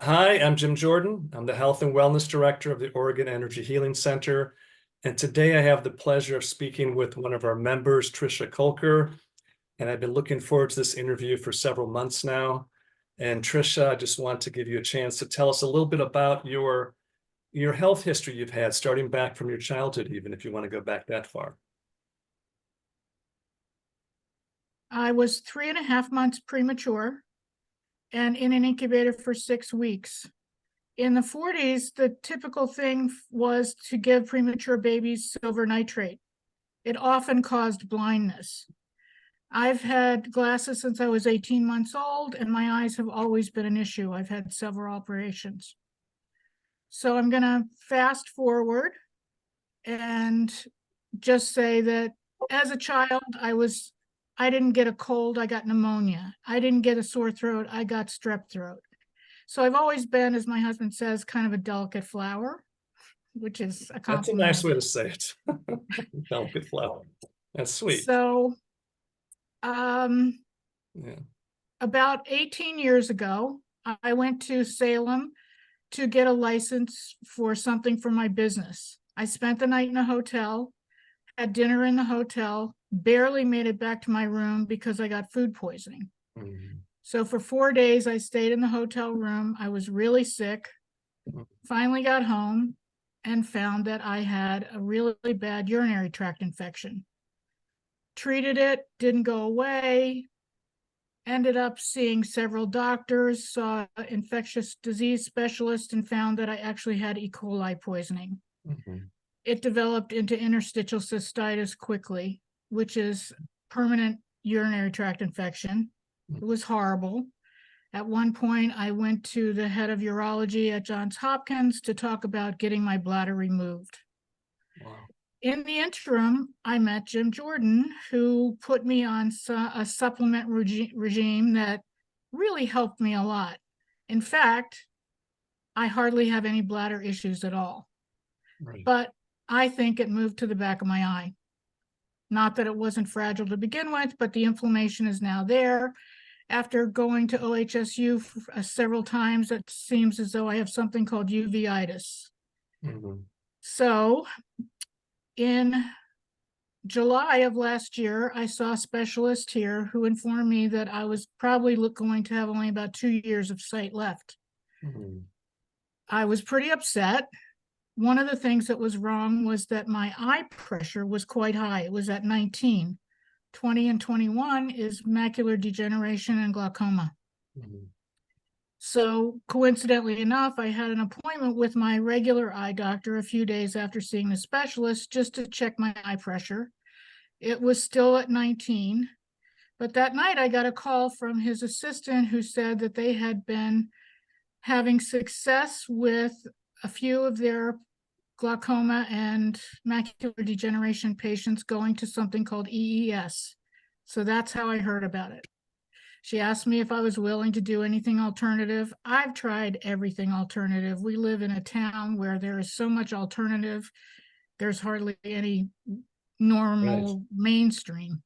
Hi, I'm Jim Jordan. I'm the Health and Wellness Director of the Oregon Energy Healing Center. And today I have the pleasure of speaking with one of our members, Trisha Kolker. And I've been looking forward to this interview for several months now. And Trisha, I just want to give you a chance to tell us a little bit about your health history you've had, starting back from your childhood, even if you want to go back that far. I was 3.5 months premature and in an incubator for 6 weeks. In the 40s, the typical thing was to give premature babies silver nitrate. It often caused blindness. I've had glasses since I was 18 months old, and my eyes have always been an issue. I've had several operations. So I'm going to fast forward and just say that as a child, I didn't get a cold, I got pneumonia. I didn't get a sore throat, I got strep throat. So I've always been, as my husband says, kind of a delicate flower, which is a That's a compliment. nice way to say it. Delicate flower. That's sweet. So Yeah. about 18 years ago, I went to Salem to get a license for something for my business. I spent the night in a hotel, had dinner in the hotel, barely made it back to my room because I got food poisoning. So for 4 days, I stayed in the hotel room. I was really sick, finally got home and found that I had a really bad urinary tract infection. Treated it, didn't go away, ended up seeing several doctors, saw an infectious disease specialist, and found that I actually had E. coli poisoning. It developed into interstitial cystitis quickly, which is permanent urinary tract infection. It was horrible. At one point, I went to the head of urology at Johns Hopkins to talk about getting my bladder removed. Wow. In the interim, I met Jim Jordan, who put me on a supplement regime that really helped me a lot. In fact, I hardly have any bladder issues at all. Right. But I think it moved to the back of my eye. Not that it wasn't fragile to begin with, but the inflammation is now there. After going to OHSU several times, it seems as though I have something called uveitis. So in July of last year, I saw a specialist here who informed me that I was probably going to have only about 2 years of sight left. I was pretty upset. One of the things that was wrong was that my eye pressure was quite high. It was at 19. 20 and 21 is macular degeneration and glaucoma. So coincidentally enough, I had an appointment with my regular eye doctor a few days after seeing the specialist just to check my eye pressure. It was still at 19, but that night I got a call from his assistant who said that they had been having success with a few of their glaucoma and macular degeneration patients going to something called EES. So that's how I heard about it. She asked me if I was willing to do anything alternative. I've tried everything alternative. We live in a town where there is so much alternative. There's hardly any normal mainstream.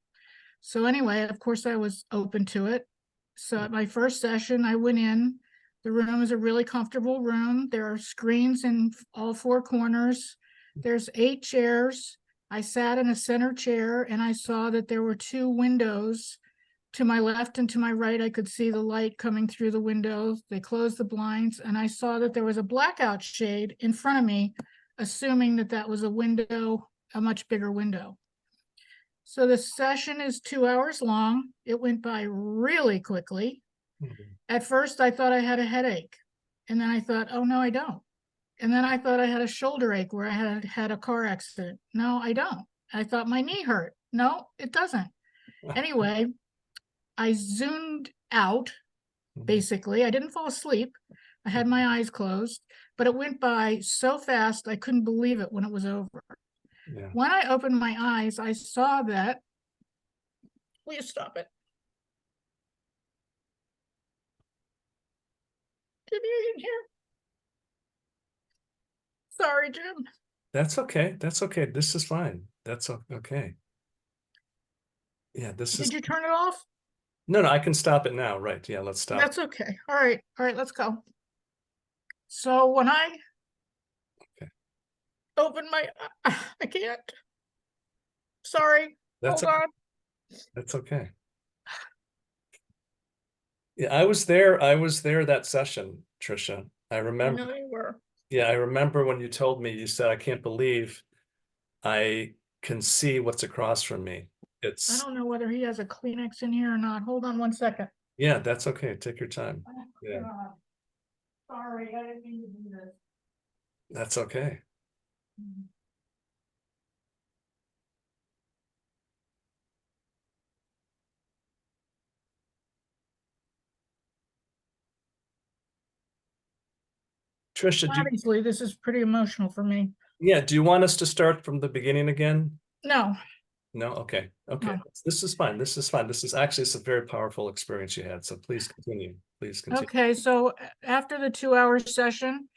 So anyway, of course, I was open to it. So at my first session, I went in. The room is a really comfortable room. There are screens in all 4 corners. There's 8 chairs. I sat in a center chair and I saw that there were 2 windows. To my left and to my right, I could see the light coming through the windows. They closed the blinds and I saw that there was a blackout shade in front of me, assuming that that was a window, a much bigger window. So the session is 2 hours long. It went by really quickly. At first, I thought I had a headache. And then I thought, oh, no, I don't. And then I thought I had a shoulder ache where I had had a car accident. No, I don't. I thought my knee hurt. No, it doesn't. Anyway, I zoomed out, basically. I didn't fall asleep. I had my eyes closed, but it went by so fast, I couldn't believe it when it was over. Yeah. When I opened my eyes, I saw that. Will you stop it? Jim, you in here? Sorry, Jim. That's okay. That's okay. This is fine. That's okay. Yeah, this is. Did you turn it off? No, I can stop it now. Right. Yeah, let's stop. That's okay. All right, let's go. So when I Okay. open my, I can't. Sorry, That's hold okay. on. That's okay. Yeah, I was there. I was there that session, Trisha. I I remember. know you were. Yeah, I remember when you told me, you said, I can't believe I can see what's across from me. I It's, don't know whether he has a Kleenex in here or not. Hold on 1 second. yeah, that's okay. Take your time. Oh, Yeah, God. Sorry, I didn't mean to do this. that's okay. Trisha, Obviously, this is pretty emotional for me. yeah, do you want us to start from the beginning again? No, No? Okay. Okay. no. This is fine. This is fine. This is actually, it's a very powerful experience you had. So please continue. Please continue. Okay, so after the 2-hour session,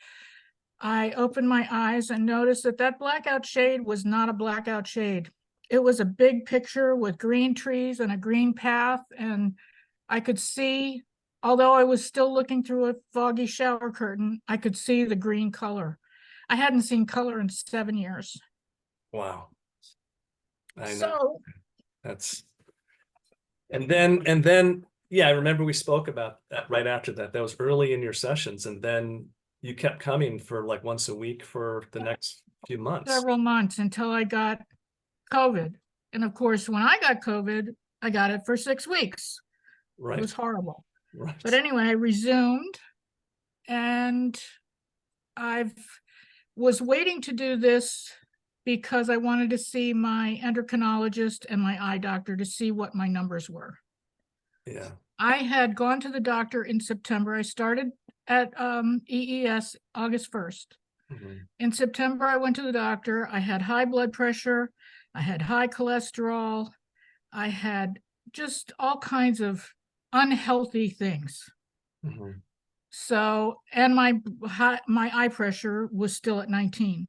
I opened my eyes and noticed that that blackout shade was not a blackout shade. It was a big picture with green trees and a green path, and I could see, although I was still looking through a foggy shower curtain, I could see the green color. I hadn't seen color in 7 years. Wow. I know. So That's, and then, yeah, I remember we spoke about that right after that. That was early in your sessions. And then you kept coming for like once a week for the next few months. several months until I got COVID. And of course, when I got COVID, I got it for 6 weeks. It was Right. horrible. Right. But anyway, I resumed, and I've was waiting to do this because I wanted to see my endocrinologist and my eye doctor to see what my numbers were. Yeah. I had gone to the doctor in September. I started at EES August 1st. Mhm. In September, I went to the doctor. I had high blood pressure. I had high cholesterol. I had just all kinds of unhealthy things. Mhm. So, and my eye pressure was still at 19.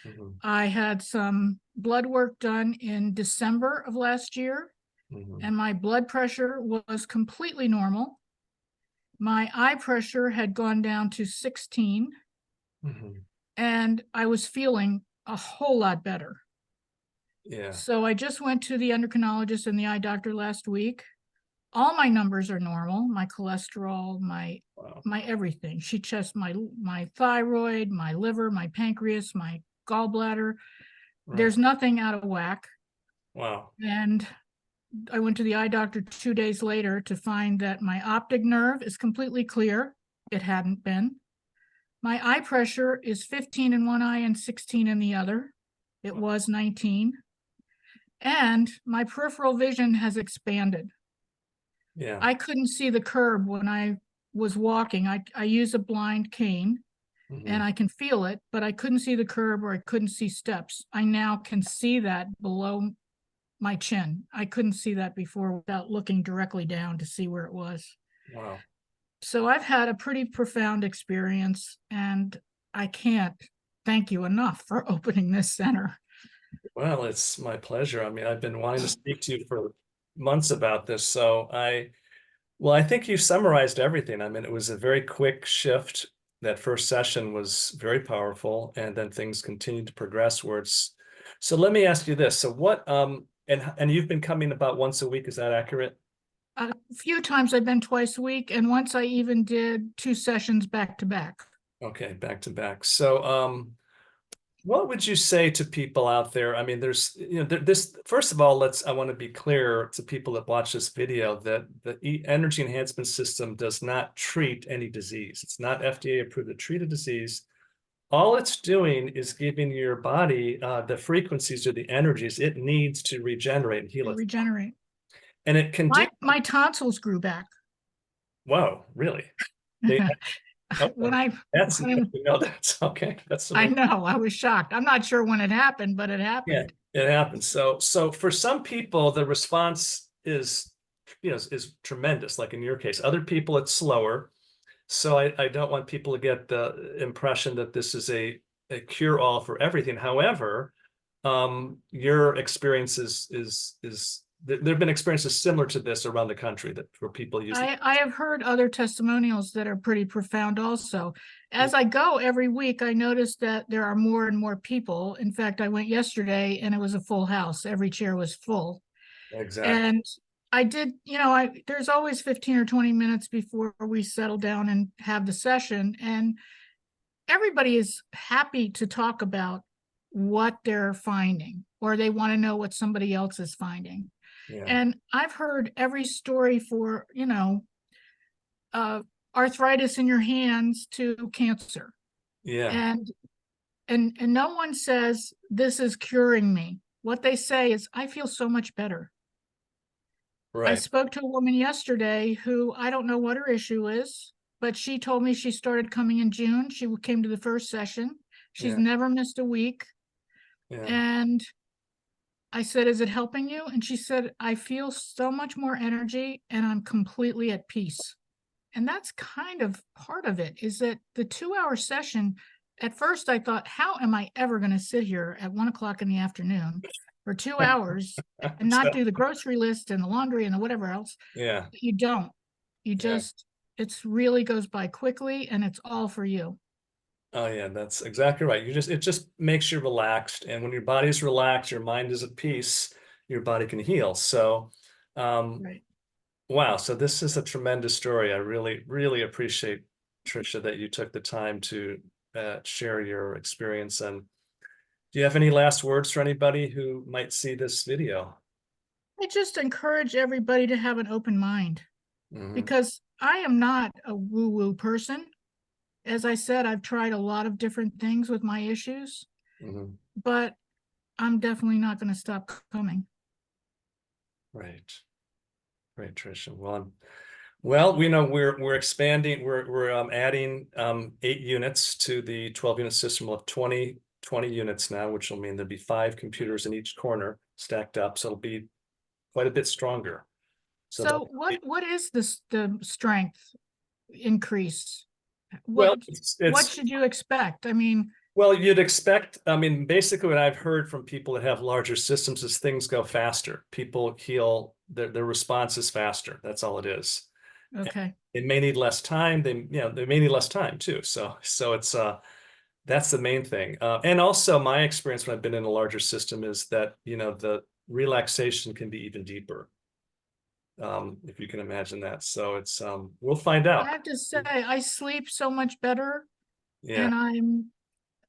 Mhm. I had some blood work done in December of last year, Mhm. and my blood pressure was completely normal. My eye pressure had gone down to 16, Mhm. and I was feeling a whole lot better. Yeah. So I just went to the endocrinologist and the eye doctor last week. All my numbers are normal, my cholesterol, Wow. my everything. She checked my thyroid, my liver, my pancreas, my gallbladder. Right. There's nothing out of whack. Wow. And I went to the eye doctor 2 days later to find that my optic nerve is completely clear. It hadn't been. My eye pressure is 15 in one eye and 16 in the other. It was 19. And my peripheral vision has expanded. Yeah. I couldn't see the curb when I was walking. I use a blind cane and Mhm. I can feel it, but I couldn't see the curb or I couldn't see steps. I now can see that below my chin. I couldn't see that before without looking directly down to see where it was. Wow. So I've had a pretty profound experience, and I can't thank you enough for opening this center. Well, it's my pleasure. I mean, I've been wanting to speak to you for months about this. Well, I think you summarized everything. I mean, it was a very quick shift. That first session was very powerful, and then things continued to progress where it's. So let me ask you this. So what, and you've been coming about once a week, is that accurate? A few times I've been twice a week, and once I even did 2 sessions back to back. Okay, back to back. So, what would you say to people out there? I mean, there's, this, first of all, I want to be clear to people that watch this video that the energy enhancement system does not treat any disease. It's not FDA approved to treat a disease. All it's doing is giving your body the frequencies or the energies it needs to regenerate and heal it. Regenerate. And it can do, My tonsils grew back. whoa, really? They, When okay. That's, that's okay. That's I amazing. know, I was shocked. I'm not sure when it happened, but it Yeah, happened. it happens. So for some people, the response is, is tremendous. Like in your case, other people it's slower. So I don't want people to get the impression that this is a cure all for everything. However, your experience is there've been experiences similar to this around the country that where people use it. I have heard other testimonials that are pretty profound also. As I go every week, I notice that there are more and more people. In fact, I went yesterday and it was a full house. Every chair was full. Exactly. And I did, there's always 15 or 20 minutes before we settle down and have the session. And everybody is happy to talk about what they're finding, or they want to know what somebody else is finding. Yeah. And I've heard every story for, arthritis in your hands to cancer. Yeah. And no one says this is curing me. What they say is, I feel so much better. I Right. spoke to a woman yesterday who, I don't know what her issue is, but she told me she started coming in June. She came to the first session. She's Yeah. never missed a week. Yeah. And I said, is it helping you? And she said, I feel so much more energy and I'm completely at peace. And that's kind of part of it, is that the 2-hour session, at first I thought, how am I ever going to sit here at 1 o'clock in the afternoon for 2 hours and not do the grocery list and the laundry and the whatever else? Yeah. But you don't. You just, it's really goes by quickly and it's all for you. Oh yeah, that's exactly right. It just makes you relaxed. And when your body's relaxed, your mind is at peace, your body can heal. So, Right. wow. So this is a tremendous story. I really, really appreciate, Trisha, that you took the time to share your experience. And do you have any last words for anybody who might see this video? I just encourage everybody to have an open mind, Mhm. because I am not a woo-woo person. As I said, I've tried a lot of different things with my issues, Mhm. but I'm definitely not going to stop coming. Right. Right, Trisha. Well, we know we're expanding. We're adding 8 units to the 12-unit system. We'll have 20 units now, which will mean there'll be 5 computers in each corner stacked up. So it'll be quite a bit stronger. So what is the strength increase? Well, What should you expect? I mean, well, you'd expect, I mean, basically what I've heard from people that have larger systems is things go faster. People heal, their response is faster. That's all it is. okay. It may need less time. They may need less time too. So it's that's the main thing. And also my experience when I've been in a larger system is that, the relaxation can be even deeper. If you can imagine that. So it's we'll find I out. have to say, I sleep so much better, Yeah. and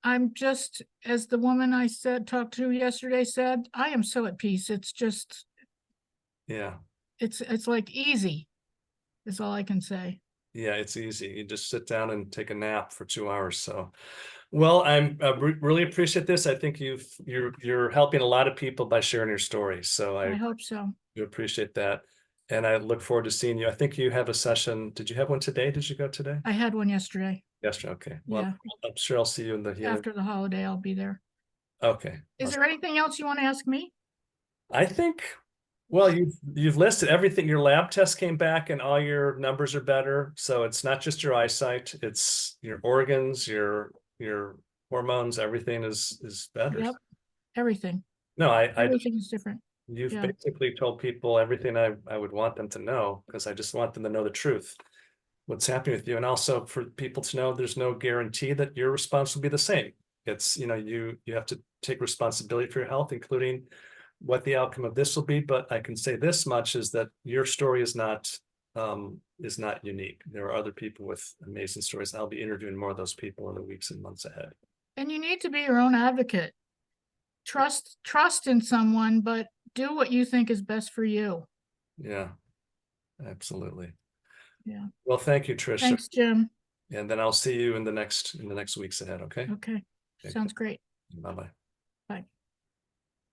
I'm just, as the woman I talked to yesterday said, I am so at peace. It's just, Yeah. it's like easy, is all I can say. Yeah, it's easy. You just sit down and take a nap for 2 hours. So, well, I'm really appreciate this. I think you're helping a lot of people by sharing your story. So I I hope so. do appreciate that. And I look forward to seeing you. I think you have a session. Did you have one today? Did you go today? I had one yesterday. Yesterday. Okay. Well, Yeah. I'm sure I'll see you in the healing. After the holiday, I'll be there. Okay. Is there anything else you want to ask me? I think, well, you've listed everything. Your lab test came back and all your numbers are better. So it's not just your eyesight, it's your organs, your hormones, everything is better. Yep. Everything. No, Everything is different. you've Yeah. basically told people everything I would want them to know, because I just want them to know the truth, what's happening with you. And also for people to know there's no guarantee that your response will be the same. It's, you have to take responsibility for your health, including what the outcome of this will be. But I can say this much, is that your story is not unique. There are other people with amazing stories. I'll be interviewing more of those people in the weeks and months ahead. And you need to be your own advocate. Trust in someone, but do what you think is best for you. Yeah, absolutely. Yeah. Well, thank you, Trisha. Thanks, Jim. And then I'll see you in the next weeks ahead. Okay. Okay. Sounds great. Bye-bye.